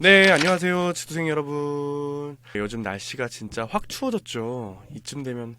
네, 안녕하세요, 지도생 여러분. 요즘 날씨가 진짜 확 추워졌죠. 이쯤 되면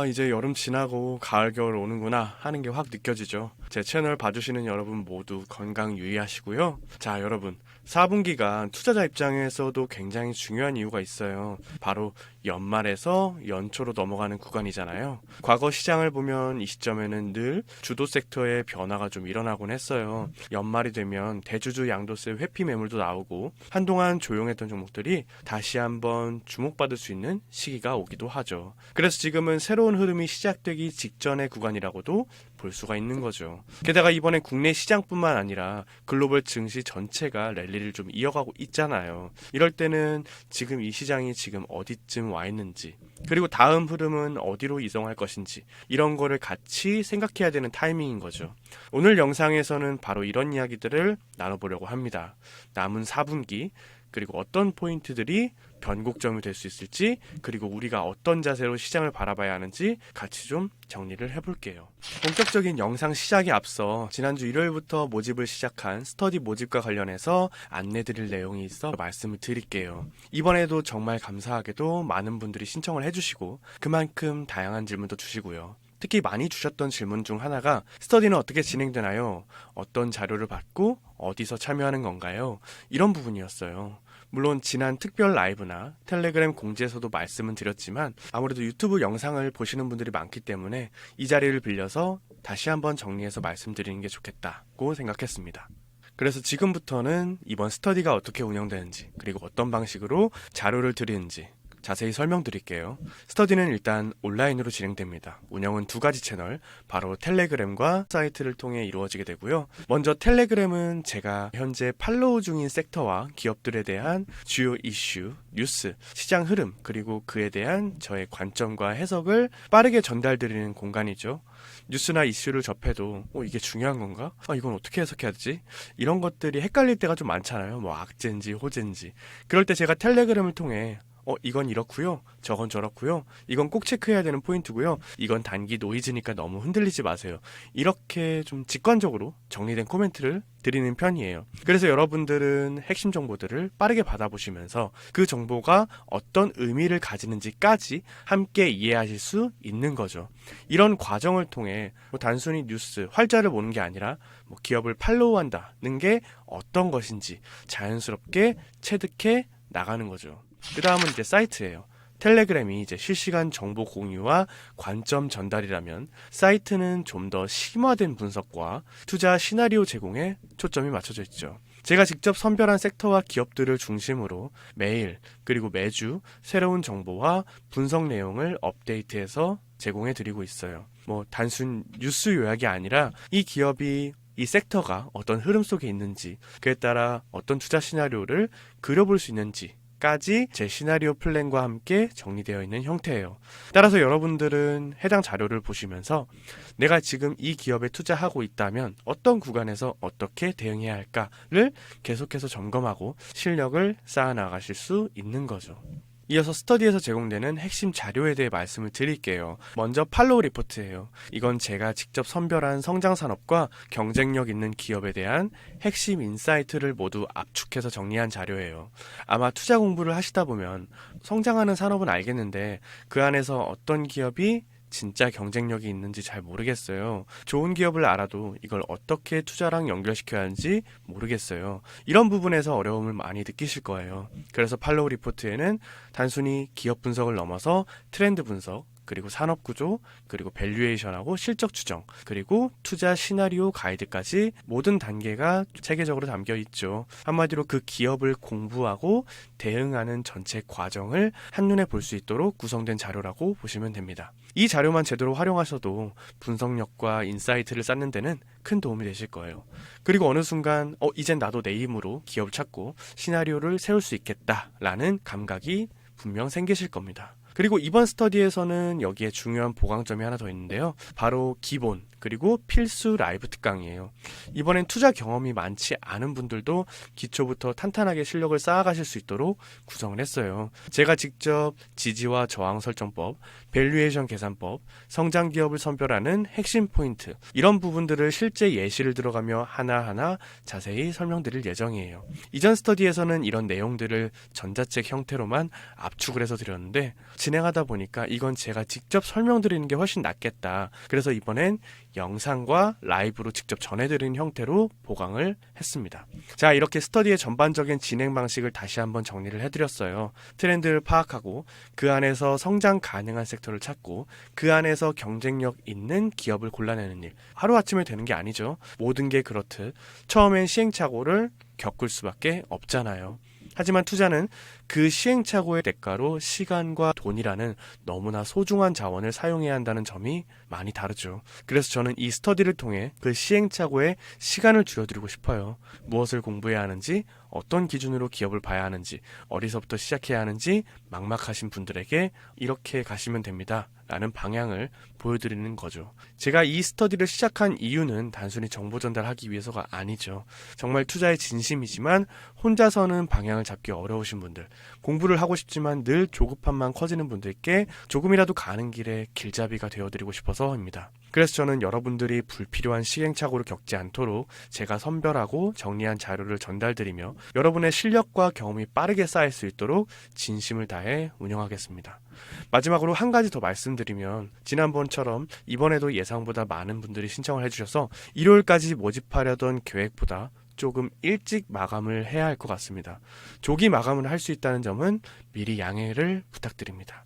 이제 여름 지나고 가을 겨울 오는구나 하는 게 확 느껴지죠. 제 채널 봐주시는 여러분 모두 건강 유의하시고요. 자, 여러분, 4분기가 투자자 입장에서도 굉장히 중요한 이유가 있어요. 바로 연말에서 연초로 넘어가는 구간이잖아요. 과거 시장을 보면 이 시점에는 늘 주도 섹터의 변화가 좀 일어나곤 했어요. 연말이 되면 대주주 양도세 회피 매물도 나오고 한동안 조용했던 종목들이 다시 한번 주목받을 수 있는 시기가 오기도 하죠. 그래서 지금은 새로운 흐름이 시작되기 직전의 구간이라고도 볼 수가 있는 거죠. 게다가 이번에 국내 시장뿐만 아니라 글로벌 증시 전체가 랠리를 좀 이어가고 있잖아요. 이럴 때는 지금 이 시장이 지금 어디쯤 와 있는지, 그리고 다음 흐름은 어디로 이동할 것인지, 이런 거를 같이 생각해야 되는 타이밍인 거죠. 오늘 영상에서는 바로 이런 이야기들을 나눠보려고 합니다. 남은 4분기, 그리고 어떤 포인트들이 변곡점이 될 수 있을지, 그리고 우리가 어떤 자세로 시장을 바라봐야 하는지 같이 좀 정리를 해볼게요. 본격적인 영상 시작에 앞서 지난주 일요일부터 모집을 시작한 스터디 모집과 관련해서 안내드릴 내용이 있어 말씀을 드릴게요. 이번에도 정말 감사하게도 많은 분들이 신청을 해주시고 그만큼 다양한 질문도 주시고요. 특히 많이 주셨던 질문 중 하나가 스터디는 어떻게 진행되나요? 어떤 자료를 받고 어디서 참여하는 건가요? 이런 부분이었어요. 물론 지난 특별 라이브나 텔레그램 공지에서도 말씀은 드렸지만 아무래도 유튜브 영상을 보시는 분들이 많기 때문에 이 자리를 빌려서 다시 한번 정리해서 말씀드리는 게 좋겠다고 생각했습니다. 그래서 지금부터는 이번 스터디가 어떻게 운영되는지, 그리고 어떤 방식으로 자료를 드리는지 자세히 설명드릴게요. 스터디는 일단 온라인으로 진행됩니다. 운영은 두 가지 채널, 바로 텔레그램과 사이트를 통해 이루어지게 되고요. 먼저 텔레그램은 제가 현재 팔로우 중인 섹터와 기업들에 대한 주요 이슈, 뉴스, 시장 흐름, 그리고 그에 대한 저의 관점과 해석을 빠르게 전달드리는 공간이죠. 뉴스나 이슈를 접해도 이게 중요한 건가? 이건 어떻게 해석해야 되지? 이런 것들이 헷갈릴 때가 좀 많잖아요. 뭐 악재인지 호재인지. 그럴 때 제가 텔레그램을 통해 이건 이렇고요. 저건 저렇고요. 이건 꼭 체크해야 되는 포인트고요. 이건 단기 노이즈니까 너무 흔들리지 마세요. 이렇게 좀 직관적으로 정리된 코멘트를 드리는 편이에요. 그래서 여러분들은 핵심 정보들을 빠르게 받아보시면서 그 정보가 어떤 의미를 가지는지까지 함께 이해하실 수 있는 거죠. 이런 과정을 통해 단순히 뉴스, 활자를 보는 게 아니라 기업을 팔로우한다는 게 어떤 것인지 자연스럽게 체득해 나가는 거죠. 그 다음은 이제 사이트예요. 텔레그램이 이제 실시간 정보 공유와 관점 전달이라면 사이트는 좀 더 심화된 분석과 투자 시나리오 제공에 초점이 맞춰져 있죠. 제가 직접 선별한 섹터와 기업들을 중심으로 매일 그리고 매주 새로운 정보와 분석 내용을 업데이트해서 제공해 드리고 있어요. 단순 뉴스 요약이 아니라 이 기업이 이 섹터가 어떤 흐름 속에 있는지, 그에 따라 어떤 투자 시나리오를 그려볼 수 있는지 까지 제 시나리오 플랜과 함께 정리되어 있는 형태예요. 따라서 여러분들은 해당 자료를 보시면서 내가 지금 이 기업에 투자하고 있다면 어떤 구간에서 어떻게 대응해야 할까를 계속해서 점검하고 실력을 쌓아 나가실 수 있는 거죠. 이어서 스터디에서 제공되는 핵심 자료에 대해 말씀을 드릴게요. 먼저 팔로우 리포트예요. 이건 제가 직접 선별한 성장 산업과 경쟁력 있는 기업에 대한 핵심 인사이트를 모두 압축해서 정리한 자료예요. 아마 투자 공부를 하시다 보면 성장하는 산업은 알겠는데 그 안에서 어떤 기업이 진짜 경쟁력이 있는지 잘 모르겠어요. 좋은 기업을 알아도 이걸 어떻게 투자랑 연결시켜야 하는지 모르겠어요. 이런 부분에서 어려움을 많이 느끼실 거예요. 그래서 팔로우 리포트에는 단순히 기업 분석을 넘어서 트렌드 분석, 그리고 산업 구조, 그리고 밸류에이션하고 실적 추정, 그리고 투자 시나리오 가이드까지 모든 단계가 체계적으로 담겨 있죠. 한마디로 그 기업을 공부하고 대응하는 전체 과정을 한눈에 볼 수 있도록 구성된 자료라고 보시면 됩니다. 이 자료만 제대로 활용하셔도 분석력과 인사이트를 쌓는 데는 큰 도움이 되실 거예요. 그리고 어느 순간 이젠 나도 내 힘으로 기업을 찾고 시나리오를 세울 수 있겠다라는 감각이 분명 생기실 겁니다. 그리고 이번 스터디에서는 여기에 중요한 보강점이 하나 더 있는데요. 바로 기본 그리고 필수 라이브 특강이에요. 이번엔 투자 경험이 많지 않은 분들도 기초부터 탄탄하게 실력을 쌓아가실 수 있도록 구성을 했어요. 제가 직접 지지와 저항 설정법, 밸류에이션 계산법, 성장 기업을 선별하는 핵심 포인트, 이런 부분들을 실제 예시를 들어가며 하나하나 자세히 설명드릴 예정이에요. 이전 스터디에서는 이런 내용들을 전자책 형태로만 압축을 해서 드렸는데 진행하다 보니까 이건 제가 직접 설명드리는 게 훨씬 낫겠다. 그래서 이번엔 영상과 라이브로 직접 전해드리는 형태로 보강을 했습니다. 자, 이렇게 스터디의 전반적인 진행 방식을 다시 한번 정리를 해드렸어요. 트렌드를 파악하고 그 안에서 성장 가능한 섹터를 찾고 그 안에서 경쟁력 있는 기업을 골라내는 일. 하루아침에 되는 게 아니죠. 모든 게 그렇듯 처음엔 시행착오를 겪을 수밖에 없잖아요. 하지만 투자는 그 시행착오의 대가로 시간과 돈이라는 너무나 소중한 자원을 사용해야 한다는 점이 많이 다르죠. 그래서 저는 이 스터디를 통해 그 시행착오에 시간을 줄여드리고 싶어요. 무엇을 공부해야 하는지, 어떤 기준으로 기업을 봐야 하는지, 어디서부터 시작해야 하는지 막막하신 분들에게 이렇게 가시면 됩니다. 라는 방향을 보여드리는 거죠. 제가 이 스터디를 시작한 이유는 단순히 정보 전달하기 위해서가 아니죠. 정말 투자에 진심이지만 혼자서는 방향을 잡기 어려우신 분들, 공부를 하고 싶지만 늘 조급함만 커지는 분들께 조금이라도 가는 길에 길잡이가 되어드리고 싶어서입니다. 그래서 저는 여러분들이 불필요한 시행착오를 겪지 않도록 제가 선별하고 정리한 자료를 전달드리며 여러분의 실력과 경험이 빠르게 쌓일 수 있도록 진심을 다해 운영하겠습니다. 마지막으로 한 가지 더 말씀드리면 지난번처럼 이번에도 예상보다 많은 분들이 신청을 해주셔서 일요일까지 모집하려던 계획보다 조금 일찍 마감을 해야 할 것 같습니다. 조기 마감을 할 수 있다는 점은 미리 양해를 부탁드립니다.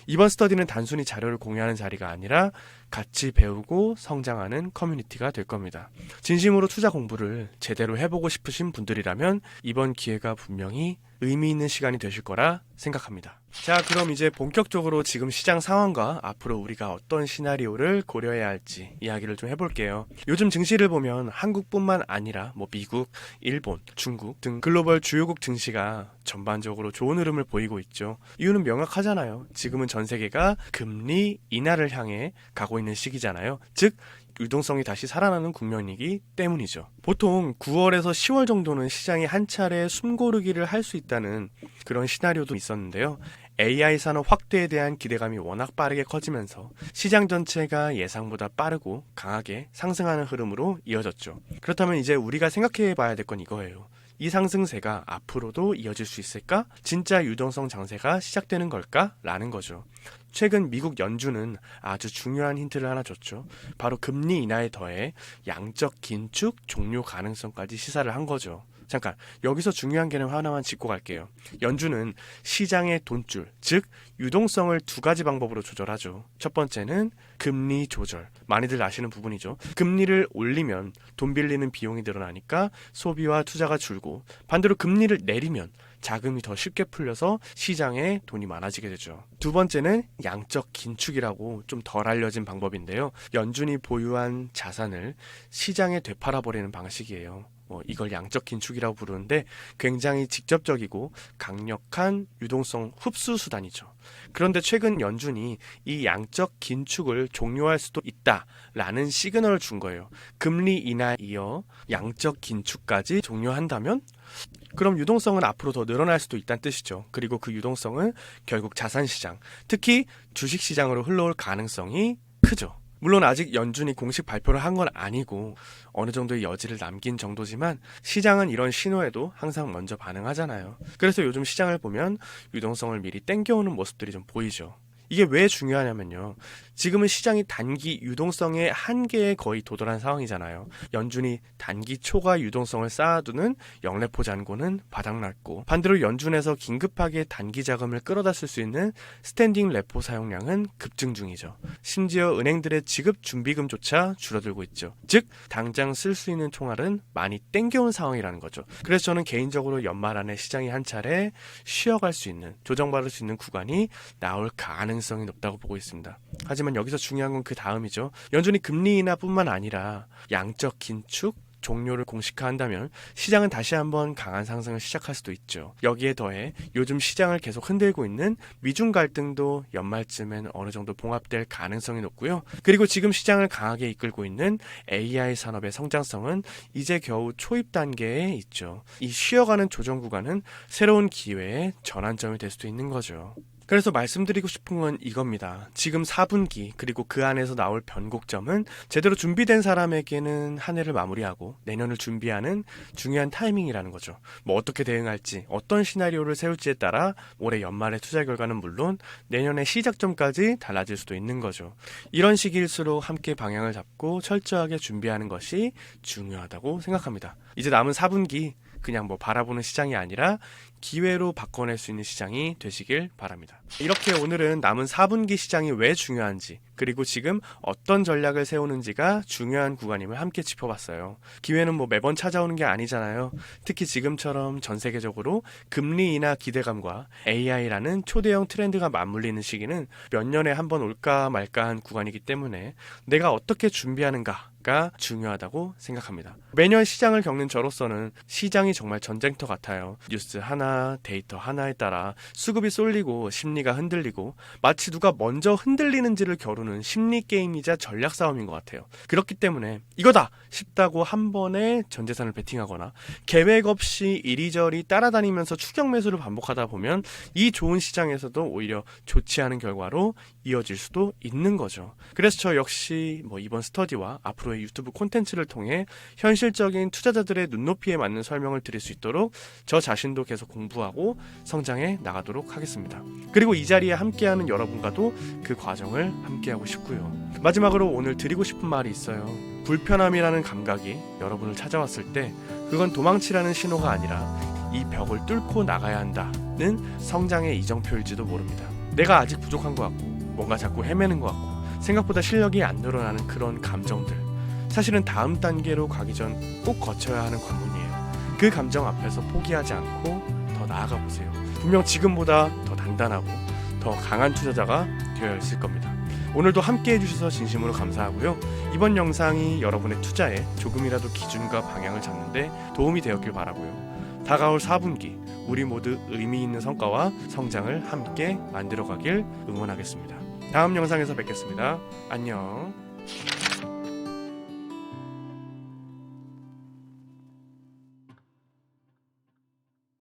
이번 스터디는 단순히 자료를 공유하는 자리가 아니라 같이 배우고 성장하는 커뮤니티가 될 겁니다. 진심으로 투자 공부를 제대로 해보고 싶으신 분들이라면 이번 기회가 분명히 의미 있는 시간이 되실 거라 생각합니다. 자, 그럼 이제 본격적으로 지금 시장 상황과 앞으로 우리가 어떤 시나리오를 고려해야 할지 이야기를 좀 해볼게요. 요즘 증시를 보면 한국뿐만 아니라 미국, 일본, 중국 등 글로벌 주요국 증시가 전반적으로 좋은 흐름을 보이고 있죠. 이유는 명확하잖아요. 지금은 전 세계가 금리 인하를 향해 가고 있는 시기잖아요. 즉 유동성이 다시 살아나는 국면이기 때문이죠. 보통 9월에서 10월 정도는 시장이 한 차례 숨고르기를 할 수 있다는 그런 시나리오도 있었는데요. AI 산업 확대에 대한 기대감이 워낙 빠르게 커지면서 시장 전체가 예상보다 빠르고 강하게 상승하는 흐름으로 이어졌죠. 그렇다면 이제 우리가 생각해 봐야 될 건 이거예요. 이 상승세가 앞으로도 이어질 수 있을까? 진짜 유동성 장세가 시작되는 걸까? 라는 거죠. 최근 미국 연준은 아주 중요한 힌트를 하나 줬죠. 바로 금리 인하에 더해 양적 긴축 종료 가능성까지 시사를 한 거죠. 잠깐, 여기서 중요한 개념 하나만 짚고 갈게요. 연준은 시장의 돈줄, 즉 유동성을 두 가지 방법으로 조절하죠. 첫 번째는 금리 조절. 많이들 아시는 부분이죠. 금리를 올리면 돈 빌리는 비용이 늘어나니까 소비와 투자가 줄고, 반대로 금리를 내리면 자금이 더 쉽게 풀려서 시장에 돈이 많아지게 되죠. 두 번째는 양적 긴축이라고 좀 덜 알려진 방법인데요. 연준이 보유한 자산을 시장에 되팔아버리는 방식이에요. 이걸 양적 긴축이라고 부르는데 굉장히 직접적이고 강력한 유동성 흡수 수단이죠. 그런데 최근 연준이 이 양적 긴축을 종료할 수도 있다라는 시그널을 준 거예요. 금리 인하에 이어 양적 긴축까지 종료한다면 그럼 유동성은 앞으로 더 늘어날 수도 있다는 뜻이죠. 그리고 그 유동성은 결국 자산시장, 특히 주식시장으로 흘러올 가능성이 크죠. 물론 아직 연준이 공식 발표를 한 건 아니고 어느 정도의 여지를 남긴 정도지만 시장은 이런 신호에도 항상 먼저 반응하잖아요. 그래서 요즘 시장을 보면 유동성을 미리 땡겨오는 모습들이 좀 보이죠. 이게 왜 중요하냐면요. 지금은 시장이 단기 유동성의 한계에 거의 도달한 상황이잖아요. 연준이 단기 초과 유동성을 쌓아두는 영래포 잔고는 바닥났고, 반대로 연준에서 긴급하게 단기 자금을 끌어다 쓸 수 있는 스탠딩 레포 사용량은 급증 중이죠. 심지어 은행들의 지급 준비금조차 줄어들고 있죠. 즉 당장 쓸 수 있는 총알은 많이 땡겨온 상황이라는 거죠. 그래서 저는 개인적으로 연말 안에 시장이 한 차례 쉬어갈 수 있는, 조정받을 수 있는 구간이 나올 가능성이 높다고 보고 있습니다. 하지만 여기서 중요한 건 그 다음이죠. 연준이 금리 인하뿐만 아니라 양적 긴축, 종료를 공식화한다면 시장은 다시 한번 강한 상승을 시작할 수도 있죠. 여기에 더해 요즘 시장을 계속 흔들고 있는 미중 갈등도 연말쯤엔 어느 정도 봉합될 가능성이 높고요. 그리고 지금 시장을 강하게 이끌고 있는 AI 산업의 성장성은 이제 겨우 초입 단계에 있죠. 이 쉬어가는 조정 구간은 새로운 기회의 전환점이 될 수도 있는 거죠. 그래서 말씀드리고 싶은 건 이겁니다. 지금 4분기 그리고 그 안에서 나올 변곡점은 제대로 준비된 사람에게는 한 해를 마무리하고 내년을 준비하는 중요한 타이밍이라는 거죠. 뭐 어떻게 대응할지, 어떤 시나리오를 세울지에 따라 올해 연말의 투자 결과는 물론 내년의 시작점까지 달라질 수도 있는 거죠. 이런 시기일수록 함께 방향을 잡고 철저하게 준비하는 것이 중요하다고 생각합니다. 이제 남은 4분기 그냥 뭐 바라보는 시장이 아니라 기회로 바꿔낼 수 있는 시장이 되시길 바랍니다. 이렇게 오늘은 남은 4분기 시장이 왜 중요한지 그리고 지금 어떤 전략을 세우는지가 중요한 구간임을 함께 짚어봤어요. 기회는 뭐 매번 찾아오는 게 아니잖아요. 특히 지금처럼 전 세계적으로 금리 인하 기대감과 AI라는 초대형 트렌드가 맞물리는 시기는 몇 년에 한 번 올까 말까한 구간이기 때문에 내가 어떻게 준비하는가 가 중요하다고 생각합니다. 매년 시장을 겪는 저로서는 시장이 정말 전쟁터 같아요. 뉴스 하나, 데이터 하나에 따라 수급이 쏠리고 심리가 흔들리고 마치 누가 먼저 흔들리는지를 겨루는 심리 게임이자 전략 싸움인 것 같아요. 그렇기 때문에 이거다 싶다고 한 번에 전 재산을 베팅하거나 계획 없이 이리저리 따라다니면서 추격 매수를 반복하다 보면 이 좋은 시장에서도 오히려 좋지 않은 결과로 이어질 수도 있는 거죠. 그래서 저 역시 뭐 이번 스터디와 앞으로의 유튜브 콘텐츠를 통해 현실적인 투자자들의 눈높이에 맞는 설명을 드릴 수 있도록 저 자신도 계속 공부하고 성장해 나가도록 하겠습니다. 그리고 이 자리에 함께하는 여러분과도 그 과정을 함께하고 싶고요. 마지막으로 오늘 드리고 싶은 말이 있어요. 불편함이라는 감각이 여러분을 찾아왔을 때 그건 도망치라는 신호가 아니라 이 벽을 뚫고 나가야 한다는 성장의 이정표일지도 모릅니다. 내가 아직 부족한 것 같고 뭔가 자꾸 헤매는 것 같고 생각보다 실력이 안 늘어나는 그런 감정들, 사실은 다음 단계로 가기 전 꼭 거쳐야 하는 관문이에요. 그 감정 앞에서 포기하지 않고 더 나아가 보세요. 분명 지금보다 더 단단하고 더 강한 투자자가 되어 있을 겁니다. 오늘도 함께 해주셔서 진심으로 감사하고요. 이번 영상이 여러분의 투자에 조금이라도 기준과 방향을 잡는데 도움이 되었길 바라고요. 다가올 4분기 우리 모두 의미 있는 성과와 성장을 함께 만들어가길 응원하겠습니다. 다음 영상에서 뵙겠습니다. 안녕.